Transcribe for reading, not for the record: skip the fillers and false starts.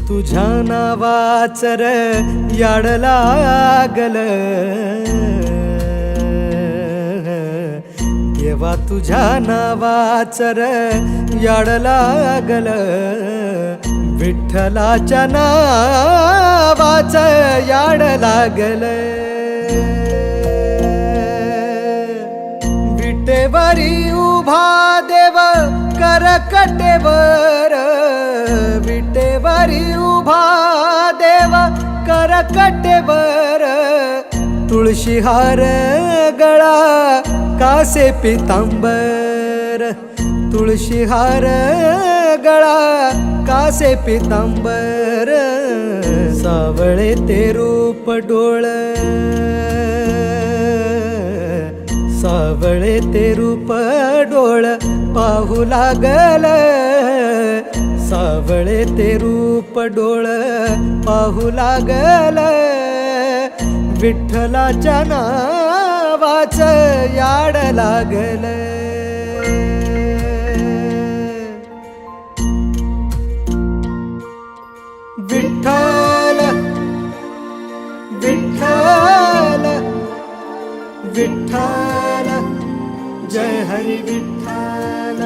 तुझ्या नावाचर याड लागल, देवा तुझ्या नावाचर याड लागल, विठ्ठलाच्या नावाच याड लागल. विटेवरी उभा देव करकटेवर, विटेवरी उभा देव करकटेवर, तुळशीहार गळा कासे पितांबर, तुळशीहार गळा कासे पितांबर. सावळे ते रूप डोळ, सावळे ते रूप डोळ पाहू लागल, सावळे ते रूप डोळ पाहू लागल, विठ्ठलाच्या नावाच याड लागल. विठ्ठल विठ्ठल विठ्ठल, जय हरी विठ्ठल.